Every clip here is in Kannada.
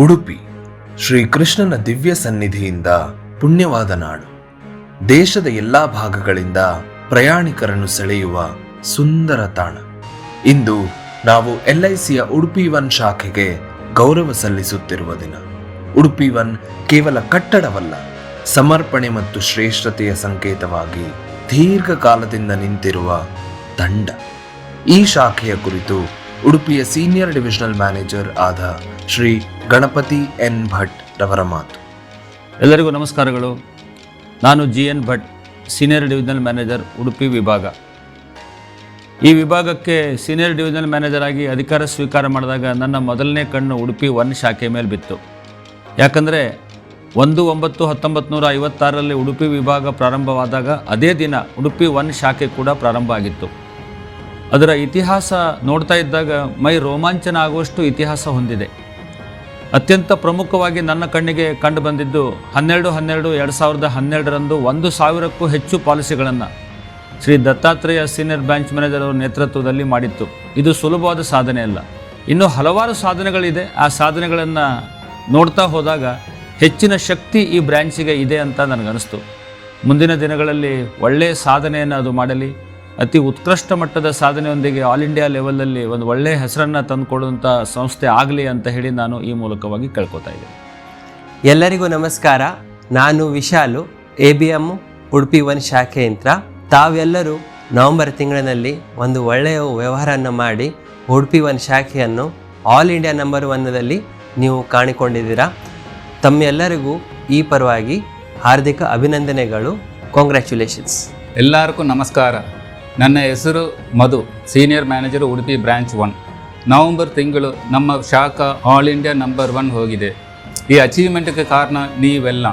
ಉಡುಪಿ ಶ್ರೀಕೃಷ್ಣನ ದಿವ್ಯ ಸನ್ನಿಧಿಯಿಂದ ಪುಣ್ಯವಾದ ನಾಡು. ದೇಶದ ಎಲ್ಲಾ ಭಾಗಗಳಿಂದ ಪ್ರಯಾಣಿಕರನ್ನು ಸೆಳೆಯುವ ಸುಂದರ ತಾಣ. ಇಂದು ನಾವು LICಯ ಉಡುಪಿ ಒನ್ ಶಾಖೆಗೆ ಗೌರವ ಸಲ್ಲಿಸುತ್ತಿರುವ ದಿನ. ಉಡುಪಿ ಒನ್ ಕೇವಲ ಕಟ್ಟಡವಲ್ಲ, ಸಮರ್ಪಣೆ ಮತ್ತು ಶ್ರೇಷ್ಠತೆಯ ಸಂಕೇತವಾಗಿ ದೀರ್ಘಕಾಲದಿಂದ ನಿಂತಿರುವ ತಂಡ. ಈ ಶಾಖೆಯ ಕುರಿತು ಉಡುಪಿಯ ಸೀನಿಯರ್ ಡಿವಿಷನಲ್ ಮ್ಯಾನೇಜರ್ ಆದ ಶ್ರೀ ಗಣಪತಿ N ಭಟ್ ರವರ ಮಾತು. ಎಲ್ಲರಿಗೂ ನಮಸ್ಕಾರಗಳು. ನಾನು GN Bhat, senior divisional manager, Udupi ವಿಭಾಗ. ಈ ವಿಭಾಗಕ್ಕೆ ಸೀನಿಯರ್ ಡಿವಿಷನಲ್ ಮ್ಯಾನೇಜರ್ ಆಗಿ ಅಧಿಕಾರ ಸ್ವೀಕಾರ ಮಾಡಿದಾಗ ನನ್ನ ಮೊದಲನೇ ಕಣ್ಣು ಉಡುಪಿ ಒನ್ ಶಾಖೆ ಮೇಲೆ ಬಿತ್ತು. ಯಾಕಂದರೆ 1/9/1956 ಉಡುಪಿ ವಿಭಾಗ ಪ್ರಾರಂಭವಾದಾಗ ಅದೇ ದಿನ ಉಡುಪಿ ಒನ್ ಶಾಖೆ ಕೂಡ ಪ್ರಾರಂಭ ಆಗಿತ್ತು. ಅದರ ಇತಿಹಾಸ ನೋಡ್ತಾ ಇದ್ದಾಗ ಮೈ ರೋಮಾಂಚನ ಆಗುವಷ್ಟು ಇತಿಹಾಸ ಹೊಂದಿದೆ. ಅತ್ಯಂತ ಪ್ರಮುಖವಾಗಿ ನನ್ನ ಕಣ್ಣಿಗೆ ಕಂಡು ಬಂದಿದ್ದು 12/12/2012 1,000ಕ್ಕೂ ಹೆಚ್ಚು ಪಾಲಿಸಿಗಳನ್ನು Shri Dattatreya senior branch manager ಅವರ ನೇತೃತ್ವದಲ್ಲಿ ಮಾಡಿತ್ತು. ಇದು ಸುಲಭವಾದ ಸಾಧನೆ ಅಲ್ಲ, ಇನ್ನೂ ಹಲವಾರು ಸಾಧನೆಗಳಿದೆ. ಆ ಸಾಧನೆಗಳನ್ನು ನೋಡ್ತಾ ಹೋದಾಗ ಹೆಚ್ಚಿನ ಶಕ್ತಿ ಈ ಬ್ರ್ಯಾಂಚಿಗೆ ಇದೆ ಅಂತ ನನಗನ್ನಿಸ್ತು. ಮುಂದಿನ ದಿನಗಳಲ್ಲಿ ಒಳ್ಳೆಯ ಸಾಧನೆಯನ್ನು ಅದು ಮಾಡಲಿ, ಅತಿ ಉತ್ಕೃಷ್ಟ ಮಟ್ಟದ ಸಾಧನೆಯೊಂದಿಗೆ ಆಲ್ ಇಂಡಿಯಾ ಲೆವೆಲಲ್ಲಿ ಒಂದು ಒಳ್ಳೆಯ ಹೆಸರನ್ನು ತಂದುಕೊಡುವಂಥ ಸಂಸ್ಥೆ ಆಗಲಿ ಅಂತ ಹೇಳಿ ನಾನು ಈ ಮೂಲಕವಾಗಿ ಕೇಳ್ಕೊತಾ ಇದ್ದೀನಿ. ಎಲ್ಲರಿಗೂ ನಮಸ್ಕಾರ. ನಾನು ವಿಶಾಲು, ABM ಉಡುಪಿ ಒನ್ ಶಾಖೆಯಿಂದ. ತಾವೆಲ್ಲರೂ ನವೆಂಬರ್ ತಿಂಗಳಿನಲ್ಲಿ ಒಂದು ಒಳ್ಳೆಯ ವ್ಯವಹಾರವನ್ನು ಮಾಡಿ ಉಡುಪಿ ಒನ್ ಶಾಖೆಯನ್ನು ಆಲ್ ಇಂಡಿಯಾ ನಂಬರ್ 1ದಲ್ಲಿ ನೀವು ಕಾಣಿಕೊಂಡಿದ್ದೀರಾ. ತಮ್ಮೆಲ್ಲರಿಗೂ ಈ ಪರವಾಗಿ ಹಾರ್ದಿಕ ಅಭಿನಂದನೆಗಳು. ಕಾಂಗ್ರ್ಯಾಚುಲೇಷನ್ಸ್. ಎಲ್ಲರಿಗೂ ನಮಸ್ಕಾರ. ನನ್ನ ಹೆಸರು Madhu, senior manager Udupi branch 1. November ತಿಂಗಳು ನಮ್ಮ ಶಾಖಾ ಆಲ್ ಇಂಡಿಯಾ ನಂಬರ್ 1 ಹೋಗಿದೆ. ಈ ಅಚೀವ್ಮೆಂಟ್ಗೆ ಕಾರಣ ನೀವೆಲ್ಲ.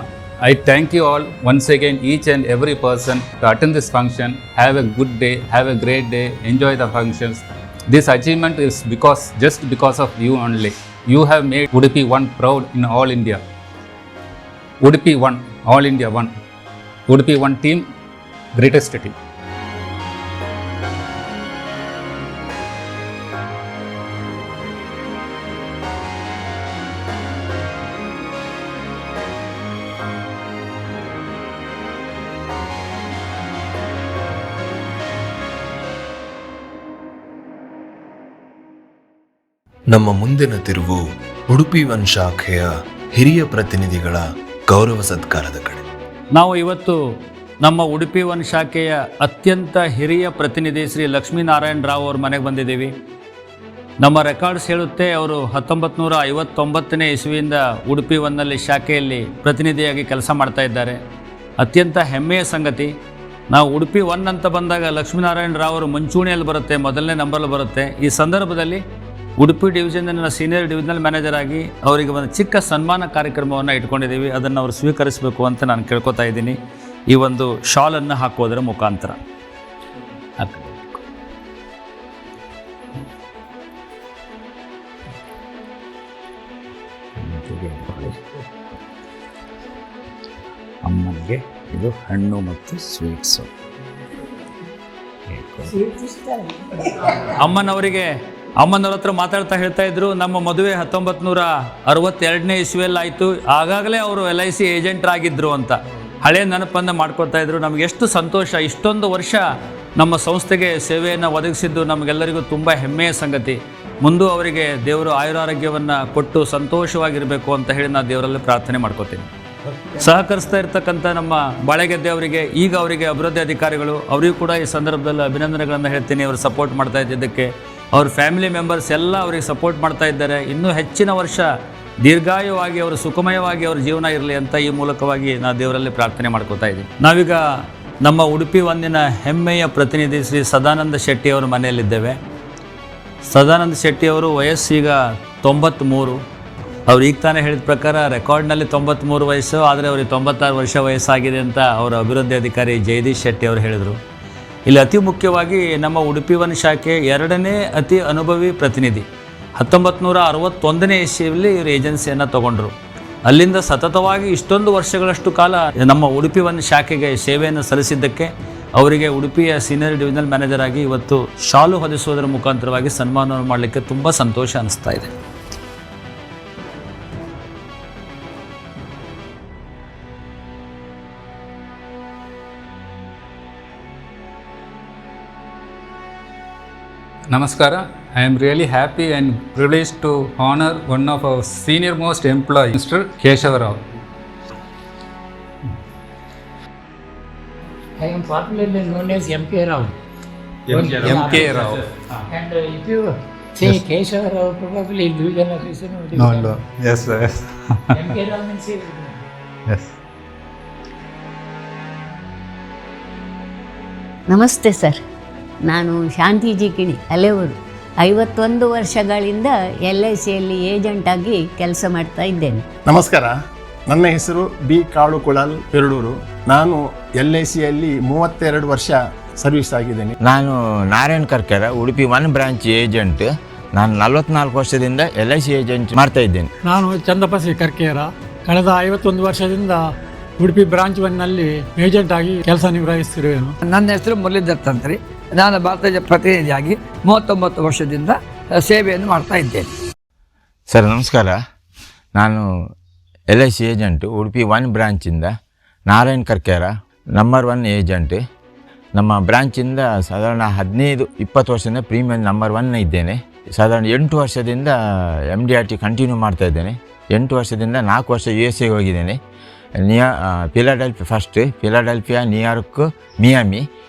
I thank you all once again, each and every person to attend this function. Have a good day, have a great day, enjoy the functions. This achievement is just because of you only. You have made Udupi One proud in all India. Udupi One, all India One. Udupi One team, greatest team. ನಮ್ಮ ಮುಂದಿನ ತಿರುವು ಉಡುಪಿ ಒನ್ ಶಾಖೆಯ ಹಿರಿಯ ಪ್ರತಿನಿಧಿಗಳ ಗೌರವ ಸತ್ಕಾರದ ಕಡೆ. ನಾವು ಇವತ್ತು ನಮ್ಮ ಉಡುಪಿ ಒನ್ ಶಾಖೆಯ ಅತ್ಯಂತ ಹಿರಿಯ ಪ್ರತಿನಿಧಿ ಶ್ರೀ ಲಕ್ಷ್ಮೀನಾರಾಯಣ ರಾವ್ ಅವ್ರ ಮನೆಗೆ ಬಂದಿದ್ದೀವಿ. ನಮ್ಮ ರೆಕಾರ್ಡ್ಸ್ ಹೇಳುತ್ತೆ ಅವರು 1959ನೇ ಇಸ್ವಿಯಿಂದ ಉಡುಪಿ ಒನ್ನಲ್ಲಿ ಶಾಖೆಯಲ್ಲಿ ಪ್ರತಿನಿಧಿಯಾಗಿ ಕೆಲಸ ಮಾಡ್ತಾ ಇದ್ದಾರೆ. ಅತ್ಯಂತ ಹೆಮ್ಮೆಯ ಸಂಗತಿ. ನಾವು ಉಡುಪಿ ಒನ್ ಅಂತ ಬಂದಾಗ ಲಕ್ಷ್ಮೀನಾರಾಯಣ ರಾವ್ ಅವರು ಮುಂಚೂಣಿಯಲ್ಲಿ ಬರುತ್ತೆ, ಮೊದಲನೇ ನಂಬರಲ್ಲಿ ಬರುತ್ತೆ. ಈ ಸಂದರ್ಭದಲ್ಲಿ ಉಡುಪಿ ಡಿವಿಷನ್ನ ಸೀನಿಯರ್ ಡಿವಿಷನಲ್ ಮ್ಯಾನೇಜರ್ ಆಗಿ ಅವರಿಗೆ ಒಂದು ಚಿಕ್ಕ ಸನ್ಮಾನ ಕಾರ್ಯಕ್ರಮವನ್ನು ಇಟ್ಕೊಂಡಿದ್ದೀವಿ. ಅದನ್ನು ಅವರು ಸ್ವೀಕರಿಸಬೇಕು ಅಂತ ನಾನು ಕೇಳ್ಕೊತಾ ಇದ್ದೀನಿ. ಈ ಒಂದು ಶಾಲನ್ನು ಹಾಕೋದರ ಮುಖಾಂತರ ಅಮ್ಮನಿಗೆ ಇದು ಹಣ್ಣು ಮತ್ತು ಸ್ವೀಟ್ಸು. ಅಮ್ಮನವ್ರ ಹತ್ರ ಮಾತಾಡ್ತಾ ಹೇಳ್ತಾ ಇದ್ರು, ನಮ್ಮ ಮದುವೆ 1962ನೇ ಇಸ್ವಿಯಲ್ಲಿ ಆಯಿತು, ಆಗಾಗಲೇ ಅವರು LIC ಏಜೆಂಟ್ರಾಗಿದ್ದರು ಅಂತ ಹಳೆಯ ನೆನಪನ್ನು ಮಾಡ್ಕೊಳ್ತಾ ಇದ್ರು. ನಮಗೆ ಎಷ್ಟು ಸಂತೋಷ. ಇಷ್ಟೊಂದು ವರ್ಷ ನಮ್ಮ ಸಂಸ್ಥೆಗೆ ಸೇವೆಯನ್ನು ಒದಗಿಸಿದ್ದು ನಮಗೆಲ್ಲರಿಗೂ ತುಂಬ ಹೆಮ್ಮೆಯ ಸಂಗತಿ. ಮುಂದೂ ಅವರಿಗೆ ದೇವರು ಆಯುರಾರೋಗ್ಯವನ್ನು ಕೊಟ್ಟು ಸಂತೋಷವಾಗಿರಬೇಕು ಅಂತ ಹೇಳಿ ನಾನು ದೇವರಲ್ಲಿ ಪ್ರಾರ್ಥನೆ ಮಾಡ್ಕೋತೀನಿ. ಸಹಕರಿಸ್ತಾ ಇರ್ತಕ್ಕಂಥ ನಮ್ಮ ಬಾಳೆಗೆದ್ದೆ ಅವರಿಗೆ, ಈಗ ಅವರಿಗೆ ಅಭಿವೃದ್ಧಿ ಅಧಿಕಾರಿಗಳು, ಅವರಿಗೂ ಕೂಡ ಈ ಸಂದರ್ಭದಲ್ಲಿ ಅಭಿನಂದನೆಗಳನ್ನು ಹೇಳ್ತೀನಿ. ಅವರು ಸಪೋರ್ಟ್ ಮಾಡ್ತಾ ಇದ್ದಿದ್ದಕ್ಕೆ. ಅವ್ರ ಫ್ಯಾಮಿಲಿ ಮೆಂಬರ್ಸ್ ಎಲ್ಲ ಅವರಿಗೆ ಸಪೋರ್ಟ್ ಮಾಡ್ತಾ ಇದ್ದಾರೆ. ಇನ್ನೂ ಹೆಚ್ಚಿನ ವರ್ಷ ದೀರ್ಘಾಯುವಾಗಿ ಅವರು ಸುಖಮಯವಾಗಿ ಅವ್ರ ಜೀವನ ಇರಲಿ ಅಂತ ಈ ಮೂಲಕವಾಗಿ ನಾನು ದೇವರಲ್ಲಿ ಪ್ರಾರ್ಥನೆ ಮಾಡ್ಕೋತಾ ಇದ್ದೀನಿ. ನಾವೀಗ ನಮ್ಮ ಉಡುಪಿ ಒಂದಿನ ಹೆಮ್ಮೆಯ ಪ್ರತಿನಿಧಿ ಶ್ರೀ ಸದಾನಂದ ಶೆಟ್ಟಿ ಅವರ ಮನೆಯಲ್ಲಿದ್ದೇವೆ. ಸದಾನಂದ ಶೆಟ್ಟಿ ಅವರು ವಯಸ್ಸೀಗ 93. ಅವ್ರು ಈಗ ತಾನೇ ಹೇಳಿದ ಪ್ರಕಾರ ರೆಕಾರ್ಡ್ನಲ್ಲಿ 93 ವಯಸ್ಸು, ಆದರೆ ಅವ್ರಿಗೆ 96 ವರ್ಷ ವಯಸ್ಸಾಗಿದೆ ಅಂತ ಅವರ ಅಭಿವೃದ್ಧಿ ಅಧಿಕಾರಿ ಜಗದೀಶ್ ಶೆಟ್ಟಿ ಅವರು ಹೇಳಿದರು. ಇಲ್ಲಿ ಅತಿ ಮುಖ್ಯವಾಗಿ ನಮ್ಮ ಉಡುಪಿ ಒನ್ ಶಾಖೆ 2ನೇ ಅತಿ ಅನುಭವಿ ಪ್ರತಿನಿಧಿ. 1961ನೇ ಇಸ್ವಿಯಲ್ಲಿ ಇವರು ಏಜೆನ್ಸಿಯನ್ನು ತಗೊಂಡ್ರು. ಅಲ್ಲಿಂದ ಸತತವಾಗಿ ಇಷ್ಟೊಂದು ವರ್ಷಗಳಷ್ಟು ಕಾಲ ನಮ್ಮ ಉಡುಪಿ ಒನ್ ಶಾಖೆಗೆ ಸೇವೆಯನ್ನು ಸಲ್ಲಿಸಿದ್ದಕ್ಕೆ ಅವರಿಗೆ ಉಡುಪಿಯ ಸೀನಿಯರ್ ಡಿವಿಷನಲ್ ಮ್ಯಾನೇಜರ್ ಆಗಿ ಇವತ್ತು ಶಾಲು ಹೊದಿಸುವುದರ ಮುಖಾಂತರವಾಗಿ ಸನ್ಮಾನವನ್ನು ಮಾಡಲಿಕ್ಕೆ ತುಂಬ ಸಂತೋಷ ಅನಿಸ್ತಾ ಇದೆ. ನಮಸ್ಕಾರ. I am really happy and privileged to honor one of our senior most employee, Mr. Keshava Rao. I am popularly known as M.K. Rao. M.K. Rao. And if you say Keshava Rao, probably individual officer. No. Yes, sir. M.K. Rao means Yes. ನಮಸ್ತೆ ಸರ್, ನಾನು ಶಾಂತಿ ಜಿಕಿಣಿ ಅಲೆವರು 51 ವರ್ಷಗಳಿಂದ LICಯಲ್ಲಿ ಏಜೆಂಟಾಗಿ ಕೆಲಸ ಮಾಡ್ತಾ ಇದ್ದೇನೆ. ನಮಸ್ಕಾರ, ನನ್ನ ಹೆಸರು ಬಿ ಕಾಳು ಕುಳಾಲ್ ಪೆರಡೂರು. ನಾನು LICಯಲ್ಲಿ 32 ವರ್ಷ ಸರ್ವಿಸ್ ಆಗಿದ್ದೇನೆ. ನಾನು ನಾರಾಯಣ್ ಕರ್ಕರ, ಉಡುಪಿ 1 ಬ್ರಾಂಚ್ ಏಜೆಂಟ್. ನಾನು 44 ವರ್ಷದಿಂದ LIC ಏಜೆಂಟ್ ಮಾಡ್ತಾ ಇದ್ದೇನೆ. ನಾನು ಚಂದಪ್ಪ ಸಿ ಕರ್ಕೇರ, ಕಳೆದ 51 ವರ್ಷದಿಂದ ಉಡುಪಿ ಬ್ರಾಂಚ್ 1ನಲ್ಲಿ ಏಜೆಂಟ್ ಆಗಿ ಕೆಲಸ ನಿರ್ವಹಿಸ್ತಿರುವೆನು. ನನ್ನ ಹೆಸರು ಮುರಳೀಧರ್ ತಂತ್ರಿ. ನಾನು ಭಾರತದ ಪ್ರತಿನಿಧಿಯಾಗಿ 39 ವರ್ಷದಿಂದ ಸೇವೆಯನ್ನು ಮಾಡ್ತಾ ಇದ್ದೇನೆ. ಸರ್ ನಮಸ್ಕಾರ, ನಾನು LIC ಏಜೆಂಟು ಉಡುಪಿ 1 ಬ್ರಾಂಚಿಂದ ನಾರಾಯಣ್ ಕರ್ಕೇರ, ನಂಬರ್ 1 ಏಜೆಂಟ್. ನಮ್ಮ ಬ್ರಾಂಚಿಂದ ಸಾಧಾರಣ 15-20 ವರ್ಷದಿಂದ ಪ್ರೀಮಿಯಂ ನಂಬರ್ 1 ಇದ್ದೇನೆ. ಸಾಧಾರಣ 8 ವರ್ಷದಿಂದ MDRT ಕಂಟಿನ್ಯೂ ಮಾಡ್ತಾ ಇದ್ದೇನೆ. 8 ವರ್ಷದಿಂದ 4 ವರ್ಷ USA ಹೋಗಿದ್ದೇನೆ. Philadelphia first, Philadelphia, New York, Miami.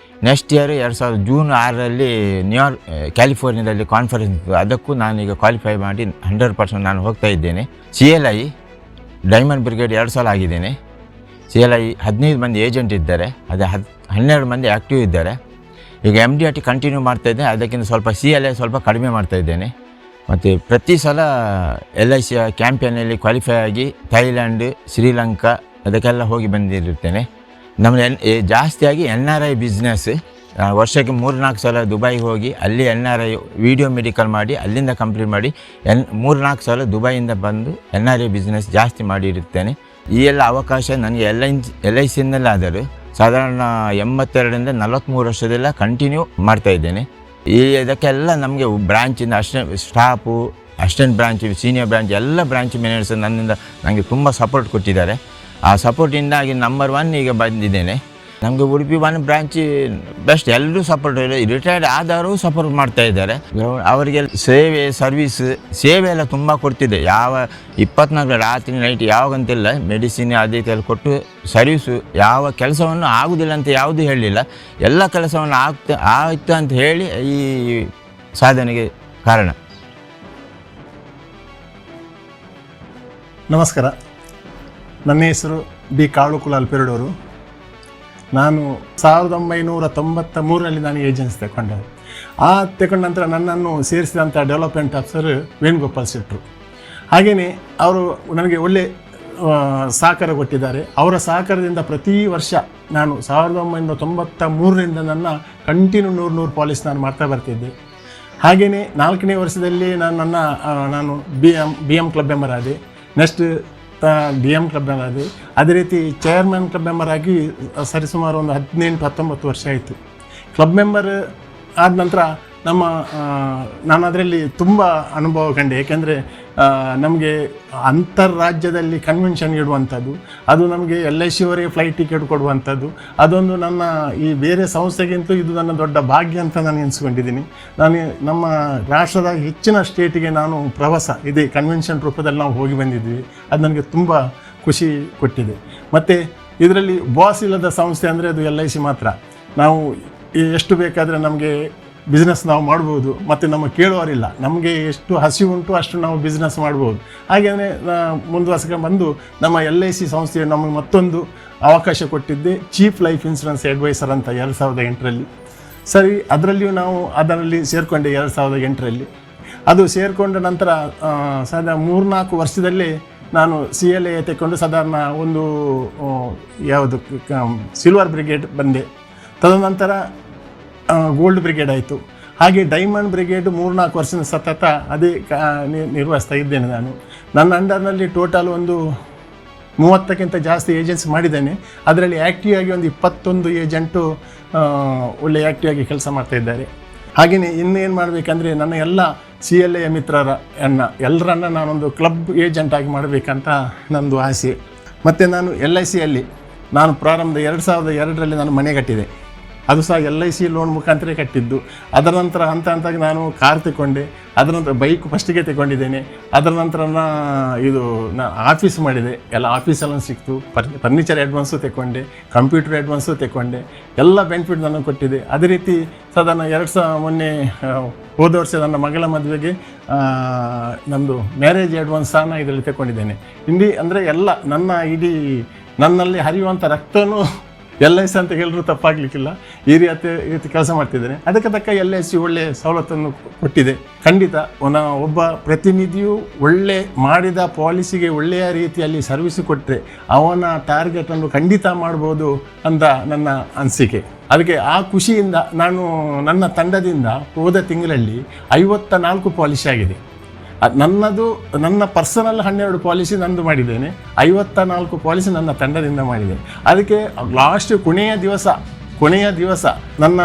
Next year 2000 June 6ರಲ್ಲಿ ನ್ಯೂಯಾರ್ಕ್ ಕ್ಯಾಲಿಫೋರ್ನಿಯಾದಲ್ಲಿ ಕಾನ್ಫರೆನ್ಸ್, ಅದಕ್ಕೂ ನಾನೀಗ ಕ್ವಾಲಿಫೈ ಮಾಡಿ 100% ನಾನು ಹೋಗ್ತಾ ಇದ್ದೇನೆ. CLI ಡೈಮಂಡ್ ಬ್ರಿಗೇಡ್ 2 ಸಲ ಆಗಿದ್ದೇನೆ. CLI 15 ಮಂದಿ ಏಜೆಂಟ್ ಇದ್ದಾರೆ, ಅದೇ 12 ಮಂದಿ ಆ್ಯಕ್ಟಿವ್ ಇದ್ದಾರೆ. ಈಗ MDRT ಕಂಟಿನ್ಯೂ ಮಾಡ್ತಾಯಿದ್ದೆ, ಅದಕ್ಕಿಂತ ಸ್ವಲ್ಪ CLI ಸ್ವಲ್ಪ ಕಡಿಮೆ ಮಾಡ್ತಾಯಿದ್ದೇನೆ. ಮತ್ತು ಪ್ರತಿ ಸಲ LIC ಕ್ಯಾಂಪೇನಲ್ಲಿ ಕ್ವಾಲಿಫೈ ಆಗಿ ಥೈಲ್ಯಾಂಡ್, ಶ್ರೀಲಂಕಾ ಅದಕ್ಕೆಲ್ಲ ಹೋಗಿ ಬಂದಿರುತ್ತೇನೆ. ನಮ್ಮ ಜಾಸ್ತಿಯಾಗಿ NRI ಬಿಸ್ನೆಸ್. ವರ್ಷಕ್ಕೆ 3-4 ಸಲ ದುಬೈಗೆ ಹೋಗಿ ಅಲ್ಲಿ NRI ವಿಡಿಯೋ ಮೆಡಿಕಲ್ ಮಾಡಿ ಅಲ್ಲಿಂದ ಕಂಪ್ಲೀಟ್ ಮಾಡಿ 3-4 ಸಲ ದುಬೈಯಿಂದ ಬಂದು NRI ಬಿಸ್ನೆಸ್ ಜಾಸ್ತಿ ಮಾಡಿರುತ್ತೇನೆ. ಈ ಎಲ್ಲ ಅವಕಾಶ ನನಗೆ LICಯಿಂದಲಾದರೂ ಸಾಧಾರಣ 82ರಿಂದ 43 ವರ್ಷದೆಲ್ಲ ಕಂಟಿನ್ಯೂ ಮಾಡ್ತಾಯಿದ್ದೇನೆ. ಇದಕ್ಕೆಲ್ಲ ನಮಗೆ ಬ್ರಾಂಚಿಂದ staff, assistant branch, senior branch ಎಲ್ಲ ಬ್ರಾಂಚ್ ಮ್ಯಾನೇಜರ್ಸ್ ನನ್ನಿಂದ ನನಗೆ ತುಂಬ ಸಪೋರ್ಟ್ ಕೊಟ್ಟಿದ್ದಾರೆ. ಆ ಸಪೋರ್ಟಿಂದಾಗಿ ನಂಬರ್ 1 ಈಗ ಬಂದಿದ್ದೇನೆ. ನಮಗೆ ಉಡುಪಿ 1 ಬ್ರಾಂಚ್ ಬೆಸ್ಟ್, ಎಲ್ಲರೂ ಸಪೋರ್ಟ್, ರಿಟೈರ್ಡ್ ಆದವರು ಸಪೋರ್ಟ್ ಮಾಡ್ತಾ ಇದ್ದಾರೆ. ಅವರಿಗೆ ಸೇವೆ ಎಲ್ಲ ತುಂಬ ಕೊಡ್ತಿದೆ. ಯಾವ 24 ರಾತ್ರಿ ನೈಟ್ ಯಾವಾಗಂತಿಲ್ಲ, ಮೆಡಿಸಿನ್ ಅದೇ ಕೊಟ್ಟು ಸರ್ವಿಸು, ಯಾವ ಕೆಲಸವನ್ನು ಆಗುವುದಿಲ್ಲ ಅಂತ ಯಾವುದೂ ಹೇಳಲಿಲ್ಲ. ಎಲ್ಲ ಕೆಲಸವನ್ನು ಆಯಿತು ಅಂತ ಹೇಳಿ ಈ ಸಾಧನೆಗೆ ಕಾರಣ. ನಮಸ್ಕಾರ, ನನ್ನ ಹೆಸರು ಬಿ ಕಾಳು ಕುಲಾಲ್ ಪೆರಡೂರು. ನಾನು 1993ರಲ್ಲಿ ನಾನು ಏಜೆನ್ಸಿ ತಗೊಂಡೆ. ತಗೊಂಡ ನಂತರ ನನ್ನನ್ನು ಸೇರಿಸಿದಂಥ ಡೆವಲಪ್ಮೆಂಟ್ ಆಫೀಸರ್ ವೇಣುಗೋಪಾಲ್ ಶೆಟ್ಟರು. ಹಾಗೆಯೇ ಅವರು ನನಗೆ ಒಳ್ಳೆ ಸಹಕಾರ ಕೊಟ್ಟಿದ್ದಾರೆ. ಅವರ ಸಹಕಾರದಿಂದ ಪ್ರತಿ ವರ್ಷ ನಾನು 1993ರಿಂದ ನನ್ನ ಕಂಟಿನ್ಯೂ 100 ಪಾಲಿಸ್ ನಾನು ಮಾಡ್ತಾ ಬರ್ತಿದ್ದೆ. ಹಾಗೆಯೇ 4ನೇ ವರ್ಷದಲ್ಲಿ ನಾನು BM ಕ್ಲಬ್ ಮೆಂಬರ್ ಆದೆ. ನೆಕ್ಸ್ಟ್ DM ಕ್ಲಬ್ ಮೆಂಬರ್ ಆದೆ. ಅದೇ ರೀತಿ ಚೇರ್ಮನ್ ಕ್ಲಬ್ ಮೆಂಬರ್ ಆಗಿ ಸರಿಸುಮಾರು ಒಂದು 18-19 ವರ್ಷ ಆಯಿತು. ಕ್ಲಬ್ ಮೆಂಬರ್ ಆದ ನಂತರ ನಾನು ಅದರಲ್ಲಿ ತುಂಬ ಅನುಭವ ಕಂಡೆ. ಏಕೆಂದರೆ ನಮಗೆ ಅಂತಾರಾಜ್ಯದಲ್ಲಿ ಕನ್ವೆನ್ಷನ್ ಇಡುವಂಥದ್ದು, ಅದು ನಮಗೆ LICವರೆಗೆ ಫ್ಲೈಟ್ ಟಿಕೆಟ್ ಕೊಡುವಂಥದ್ದು, ಅದೊಂದು ನನ್ನ ಈ ಬೇರೆ ಸಂಸ್ಥೆಗಿಂತ ಇದು ನನ್ನ ದೊಡ್ಡ ಭಾಗ್ಯ ಅಂತ ನಾನು ಎನಿಸ್ಕೊಂಡಿದ್ದೀನಿ. ನಮ್ಮ ರಾಷ್ಟ್ರದ ಹೆಚ್ಚಿನ ಸ್ಟೇಟಿಗೆ ನಾನು ಪ್ರವಾಸ ಇದೇ ಕನ್ವೆನ್ಷನ್ ರೂಪದಲ್ಲಿ ನಾವು ಹೋಗಿ ಬಂದಿದ್ವಿ. ಅದು ನನಗೆ ತುಂಬ ಖುಷಿ ಕೊಟ್ಟಿದೆ. ಮತ್ತು ಇದರಲ್ಲಿ ಬಾಸ್ ಇಲ್ಲದ ಸಂಸ್ಥೆ ಅಂದರೆ ಅದು LIC ಮಾತ್ರ. ನಾವು ಎಷ್ಟು ಬೇಕಾದರೆ ನಮಗೆ ಬಿಸ್ನೆಸ್ ನಾವು ಮಾಡ್ಬೋದು, ಮತ್ತು ನಮ್ಮ ಕೇಳುವರಿಲ್ಲ. ನಮಗೆ ಎಷ್ಟು ಹಸಿವುಂಟು ಅಷ್ಟು ನಾವು ಬಿಸ್ನೆಸ್ ಮಾಡ್ಬೋದು. ಹಾಗೆಯೇ ಮುಂದುವರ್ಸ್ಕೊಂಡು ಬಂದು ನಮ್ಮ LIC ಸಂಸ್ಥೆಯು ನಮಗೆ ಮತ್ತೊಂದು ಅವಕಾಶ ಕೊಟ್ಟಿದ್ದೆ, ಚೀಫ್ ಲೈಫ್ ಇನ್ಶೂರೆನ್ಸ್ ಅಡ್ವೈಸರ್ ಅಂತ 2008ರಲ್ಲಿ. ಸರಿ, ಅದರಲ್ಲಿ ಸೇರಿಕೊಂಡೆ 2008ರಲ್ಲಿ. ಅದು ಸೇರಿಕೊಂಡ ನಂತರ 3-4 ವರ್ಷದಲ್ಲೇ ನಾನು CLI ತೆಕ್ಕೊಂಡು ಸಾಧಾರಣ ಒಂದು ಸಿಲ್ವರ್ ಬ್ರಿಗೇಡ್ ಬಂದೆ. ತದನಂತರ ಗೋಲ್ಡ್ ಬ್ರಿಗೇಡ್ ಆಯಿತು. ಹಾಗೆ ಡೈಮಂಡ್ ಬ್ರಿಗೇಡ್ 3-4 ವರ್ಷದ ಸತತ ಅದೇ ನಿರ್ವಹಿಸ್ತಾ ಇದ್ದೇನೆ. ನನ್ನ ಅಂಡರ್ನಲ್ಲಿ ಟೋಟಲ್ ಒಂದು 30ಕ್ಕಿಂತ ಜಾಸ್ತಿ ಏಜೆನ್ಸಿ ಮಾಡಿದ್ದೇನೆ. ಅದರಲ್ಲಿ ಆ್ಯಕ್ಟಿವ್ ಆಗಿ ಒಂದು 21 ಏಜೆಂಟು ಒಳ್ಳೆ ಆ್ಯಕ್ಟಿವ್ ಆಗಿ ಕೆಲಸ ಮಾಡ್ತಾಯಿದ್ದಾರೆ. ಹಾಗೆಯೇ ಇನ್ನೇನು ಮಾಡಬೇಕಂದ್ರೆ ನನ್ನ ಎಲ್ಲ CLI ಎಲ್ಲರನ್ನ ನಾನೊಂದು ಕ್ಲಬ್ ಏಜೆಂಟ್ ಆಗಿ ಮಾಡಬೇಕಂತ ನನ್ನದು ಆಸೆ. ಮತ್ತು ನಾನು LICಯಲ್ಲಿ ಪ್ರಾರಂಭದ 2002ರಲ್ಲಿ ನಾನು ಮನೆ ಕಟ್ಟಿದೆ. ಅದು ಸಹ LIC ಲೋನ್ ಮುಖಾಂತರ ಕಟ್ಟಿದ್ದು. ಅದರ ನಂತರ ಹಂತ ಹಂತವಾಗಿ ನಾನು ಕಾರ್ ತಗೊಂಡೆ, ಅದರ ನಂತರ ಬೈಕ್ ಫಸ್ಟಿಗೆ ತಗೊಂಡಿದ್ದೇನೆ. ಅದರ ನಂತರ ನಾ ಆಫೀಸ್ ಮಾಡಿದೆ, ಎಲ್ಲ ಆಫೀಸೆಲ್ಲ ಸಿಕ್ತು. ಫರ್ನಿಚರ್ ಅಡ್ವಾನ್ಸು ತಗೊಂಡೆ, ಕಂಪ್ಯೂಟರ್ ಅಡ್ವಾನ್ಸು ತಗೊಂಡೆ, ಎಲ್ಲ ಬೆನಿಫಿಟ್ ನನಗೆ ಕೊಟ್ಟಿದೆ. ಅದೇ ರೀತಿ ಸಾಧಾರಣ ಮೊನ್ನೆ ಹೋದ ವರ್ಷ ನನ್ನ ಮಗಳ ಮದುವೆಗೆ ನಮ್ಮದು ಮ್ಯಾರೇಜ್ ಅಡ್ವಾನ್ಸ್ ಸಹ ನಾನು ಇದರಲ್ಲಿ ತಗೊಂಡಿದ್ದೇನೆ. ಅಂದರೆ ಎಲ್ಲ ನನ್ನಲ್ಲಿ ಹರಿಯುವಂಥ ರಕ್ತನೂ LIC ಅಂತ ಹೇಳಿದ್ರು ತಪ್ಪಾಗಲಿಕ್ಕಿಲ್ಲ. ಈ ರೀತಿ ಕೆಲಸ ಮಾಡ್ತಿದ್ದೇನೆ. ಅದಕ್ಕೆ ತಕ್ಕ LIC ಒಳ್ಳೆಯ ಸವಲತ್ತನ್ನು ಕೊಟ್ಟಿದೆ. ಖಂಡಿತ ಒಬ್ಬ ಪ್ರತಿನಿಧಿಯು ಒಳ್ಳೆ ಮಾಡಿದ ಪಾಲಿಸಿಗೆ ಒಳ್ಳೆಯ ರೀತಿಯಲ್ಲಿ ಸರ್ವಿಸ್ ಕೊಟ್ಟರೆ ಅವನ ಟಾರ್ಗೆಟನ್ನು ಖಂಡಿತ ಮಾಡ್ಬೋದು ಅಂತ ನನ್ನ ಅನಿಸಿಕೆ. ಅದಕ್ಕೆ ಆ ಖುಷಿಯಿಂದ ನಾನು ನನ್ನ ತಂಡದಿಂದ ಹೋದ ತಿಂಗಳಲ್ಲಿ 54 ಪಾಲಿಸಿ ಆಗಿದೆ. ನನ್ನ ಪರ್ಸನಲ್ 12 ಪಾಲಿಸಿ ನಂದು ಮಾಡಿದ್ದೇನೆ, 54 ಪಾಲಿಸಿ ನನ್ನ ತಂಡದಿಂದ ಮಾಡಿದ್ದೇನೆ. ಅದಕ್ಕೆ ಲಾಸ್ಟ್ ಕೊನೆಯ ದಿವಸ ನನ್ನ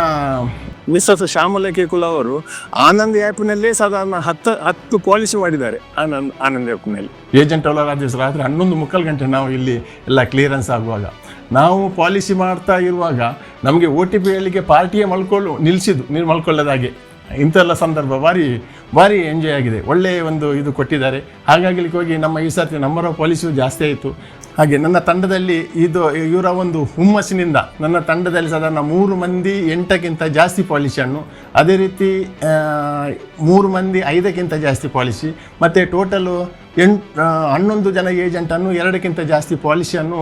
ಮಿಸ್ಸಸ್ ಶ್ಯಾಮಲ ಕೇಕುಲ ಅವರು ಆನಂದ್ ಆ್ಯಪ್ನಲ್ಲೇ ಸಾಧಾರಣ 10 ಪಾಲಿಸಿ ಮಾಡಿದ್ದಾರೆ. ಆನಂದ್ ಆ್ಯಪ್ನಲ್ಲಿ ಏಜೆಂಟ್ ಅವರ ದಿವಸ ರಾತ್ರಿ 11:45 ನಾವು ಇಲ್ಲಿ ಎಲ್ಲ ಕ್ಲಿಯರೆನ್ಸ್ ಆಗುವಾಗ ನಾವು ಪಾಲಿಸಿ ಮಾಡ್ತಾ ಇರುವಾಗ ನಮಗೆ OTP ಹೇಳಿಕೆ ಪಾರ್ಟಿಯೇ ಮಲ್ಕೊಳ್ಳೋದಾಗೆ ಇಂಥೆಲ್ಲ ಸಂದರ್ಭ ಭಾರಿ ಎಂಜಾಯ್ ಆಗಿದೆ. ಒಳ್ಳೆಯ ಒಂದು ಇದು ಕೊಟ್ಟಿದ್ದಾರೆ. ಹಾಗಾಗಿ ಹೋಗಿ ನಮ್ಮ ಈ ಸರ್ತಿ ನಂಬರ್ ಆಫ್ ಪಾಲಿಸಿಯು ಜಾಸ್ತಿ ಆಯಿತು. ಹಾಗೆ ನನ್ನ ತಂಡದಲ್ಲಿ ಇವರ ಒಂದು ಹುಮ್ಮಸ್ಸಿನಿಂದ ನನ್ನ ತಂಡದಲ್ಲಿ ಸಾಧಾರಣ 3 ಮಂದಿ 8ಕ್ಕಿಂತ ಜಾಸ್ತಿ ಪಾಲಿಸಿಯನ್ನು, ಅದೇ ರೀತಿ 3 ಮಂದಿ 5ಕ್ಕಿಂತ ಜಾಸ್ತಿ ಪಾಲಿಸಿ, ಮತ್ತು ಟೋಟಲು 11 ಜನ ಏಜೆಂಟನ್ನು 2ಕ್ಕಿಂತ ಜಾಸ್ತಿ ಪಾಲಿಸಿಯನ್ನು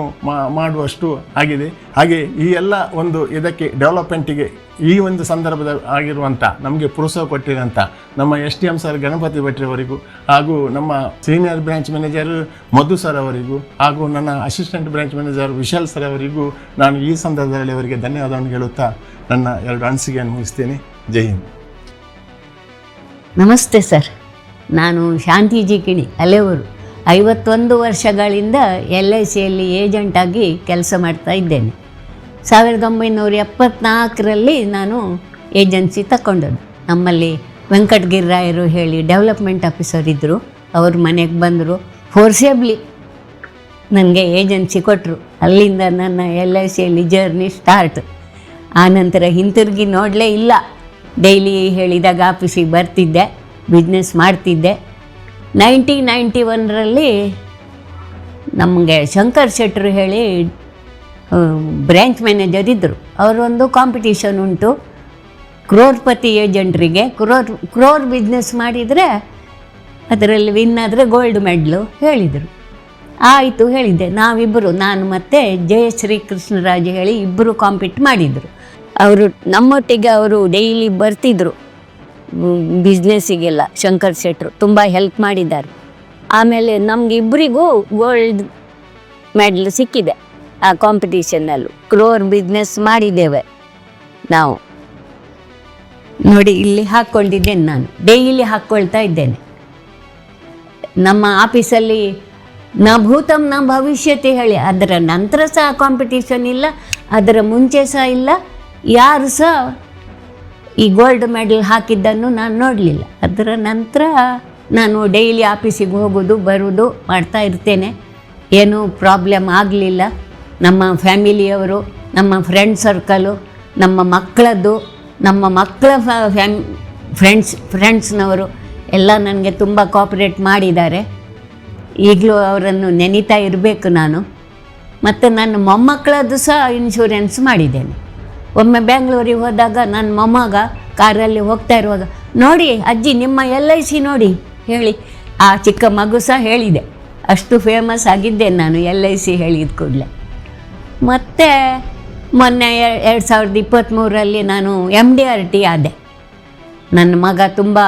ಮಾಡುವಷ್ಟು ಆಗಿದೆ. ಹಾಗೆ ಈ ಎಲ್ಲ ಒಂದು ಇದಕ್ಕೆ ಡೆವಲಪ್ಮೆಂಟಿಗೆ ಈ ಒಂದು ಸಂದರ್ಭದ ಆಗಿರುವಂಥ ನಮಗೆ ಪ್ರೋತ್ಸಾಹ ಕೊಟ್ಟಿರೋಂಥ ನಮ್ಮ STM ಸರ್ ಗಣಪತಿ ಭಟ್ರವರಿಗೂ, ಹಾಗೂ ನಮ್ಮ ಸೀನಿಯರ್ ಬ್ರಾಂಚ್ ಮ್ಯಾನೇಜರ್ ಮಧು ಸರ್ ಅವರಿಗೂ, ಹಾಗೂ ನನ್ನ assistant branch manager Vishal sir ಅವರಿಗೂ ನಾನು ಈ ಸಂದರ್ಭದಲ್ಲಿ ಅವರಿಗೆ ಧನ್ಯವಾದವನ್ನು ಹೇಳುತ್ತಾ ನನ್ನ 2 ಅನಿಸಿಕೆಯನ್ನು ಮುಗಿಸ್ತೇನೆ. ಜೈ ಹಿಂದ್. ನಮಸ್ತೆ ಸರ್, ನಾನು ಶಾಂತಿಜಿ ಕಿಣಿ ಅಲೆವರು. 51 ವರ್ಷಗಳಿಂದ LICಯಲ್ಲಿ ಏಜೆಂಟಾಗಿ ಕೆಲಸ ಮಾಡ್ತಾ ಇದ್ದೇನೆ. 1974ರಲ್ಲಿ ನಾನು ಏಜೆನ್ಸಿ ತಗೊಂಡದ್ದು. ನಮ್ಮಲ್ಲಿ ವೆಂಕಟಗಿರಿರಾಯರು ಹೇಳಿ ಡೆವಲಪ್ಮೆಂಟ್ ಆಫೀಸರ್ ಇದ್ದರು. ಅವ್ರ ಮನೆಗೆ ಬಂದರು, ಫೋರ್ಸೇಬ್ಲಿ ನನಗೆ ಏಜೆನ್ಸಿ ಕೊಟ್ಟರು. ಅಲ್ಲಿಂದ ನನ್ನ LICಯಲ್ಲಿ ಜರ್ನಿ ಸ್ಟಾರ್ಟ್. ಆನಂತರ ಹಿಂತಿರುಗಿ ನೋಡಲೇ ಇಲ್ಲ. ಡೈಲಿ ಹೇಳಿದಾಗ ಆಫೀಸಿಗೆ ಬರ್ತಿದ್ದೆ, ಬಿಸ್ನೆಸ್ ಮಾಡ್ತಿದ್ದೆ. 1991ರಲ್ಲಿ ನಮಗೆ ಶಂಕರ್ ಶೆಟ್ಟರು ಹೇಳಿ ಬ್ರ್ಯಾಂಚ್ ಮ್ಯಾನೇಜರ್ ಇದ್ದರು. ಅವರೊಂದು ಕಾಂಪಿಟೀಷನ್ ಉಂಟು ಕ್ರೋರ್ಪತಿ ಏಜೆಂಟ್ರಿಗೆ. ಕ್ರೋರ್ ಬಿಸ್ನೆಸ್ ಮಾಡಿದರೆ ಅದರಲ್ಲಿ ವಿನ್ ಆದರೆ ಗೋಲ್ಡ್ ಮೆಡ್ಲು ಹೇಳಿದರು. ಆಯಿತು ಹೇಳಿದ್ದೆ. ನಾವಿಬ್ಬರು, ನಾನು ಮತ್ತು ಜಯಶ್ರೀ ಕೃಷ್ಣರಾಜ್ ಹೇಳಿ ಇಬ್ಬರು ಕಾಂಪೀಟ್ ಮಾಡಿದರು. ಅವರು ನಮ್ಮೊಟ್ಟಿಗೆ ಅವರು ಡೈಲಿ ಬರ್ತಿದ್ದರು ಬಿಸ್ನೆಸ್ಸಿಗೆಲ್ಲ. ಶಂಕರ್ ಶೆಟ್ಟರು ತುಂಬ ಹೆಲ್ಪ್ ಮಾಡಿದ್ದಾರೆ. ಆಮೇಲೆ ನಮಗಿಬ್ಬರಿಗೂ ಗೋಲ್ಡ್ ಮೆಡಲ್ ಸಿಕ್ಕಿದೆ ಆ ಕಾಂಪಿಟೀಷನ್ನಲ್ಲೂ. ಕ್ರೋರ್ ಬಿಸ್ನೆಸ್ ಮಾಡಿದ್ದೇವೆ ನಾವು. ನೋಡಿ, ಇಲ್ಲಿ ಹಾಕ್ಕೊಂಡಿದ್ದೇನೆ, ನಾನು ಡೈಲಿ ಹಾಕ್ಕೊಳ್ತಾ ಇದ್ದೇನೆ. ನಮ್ಮ ಆಫೀಸಲ್ಲಿ ನ ಭೂತಂ ನ ಭವಿಷ್ಯತೆ ಹೇಳಿ, ಅದರ ನಂತರ ಸಹ ಕಾಂಪಿಟೀಷನ್ ಇಲ್ಲ, ಅದರ ಮುಂಚೆ ಸಹ ಇಲ್ಲ. ಯಾರು ಸಹ ಈ ಗೋಲ್ಡ್ ಮೆಡಲ್ ಹಾಕಿದ್ದನ್ನು ನಾನು ನೋಡಲಿಲ್ಲ. ಅದರ ನಂತರ ನಾನು ಡೈಲಿ ಆಫೀಸಿಗೆ ಹೋಗೋದು ಬರೋದು ಮಾಡ್ತಾ ಇರ್ತೇನೆ. ಏನೂ ಪ್ರಾಬ್ಲಮ್ ಆಗಲಿಲ್ಲ. ನಮ್ಮ ಫ್ಯಾಮಿಲಿಯವರು, ನಮ್ಮ ಫ್ರೆಂಡ್ ಸರ್ಕಲು, ನಮ್ಮ ಮಕ್ಕಳದ್ದು, ನಮ್ಮ ಮಕ್ಕಳ ಫ್ರೆಂಡ್ಸ್ನವರು ಎಲ್ಲ ನನಗೆ ತುಂಬ ಕೋಆಪ್ರೇಟ್ ಮಾಡಿದ್ದಾರೆ. ಈಗಲೂ ಅವರನ್ನು ನೆನೀತಾ ಇರಬೇಕು ನಾನು. ಮತ್ತು ನನ್ನ ಮೊಮ್ಮಕ್ಕಳದ್ದು ಸಹ ಇನ್ಶೂರೆನ್ಸ್ ಮಾಡಿದ್ದೇನೆ. ಒಮ್ಮೆ ಬ್ಯಾಂಗ್ಳೂರಿಗೆ ಹೋದಾಗ ನನ್ನ ಮೊಮ್ಮಗ ಕಾರಲ್ಲಿ ಹೋಗ್ತಾ ಇರುವಾಗ, ನೋಡಿ ಅಜ್ಜಿ ನಿಮ್ಮ LIC ನೋಡಿ ಹೇಳಿ, ಆ ಚಿಕ್ಕ ಮಗು ಸಹ ಹೇಳಿದೆ. ಅಷ್ಟು ಫೇಮಸ್ ಆಗಿದ್ದೇನೆ ನಾನು LIC ಹೇಳಿದ ಕೂಡಲೇ. ಮತ್ತು ಮೊನ್ನೆ 2023ರಲ್ಲಿ ನಾನು MDRT ಆದೆ. ನನ್ನ ಮಗ ತುಂಬ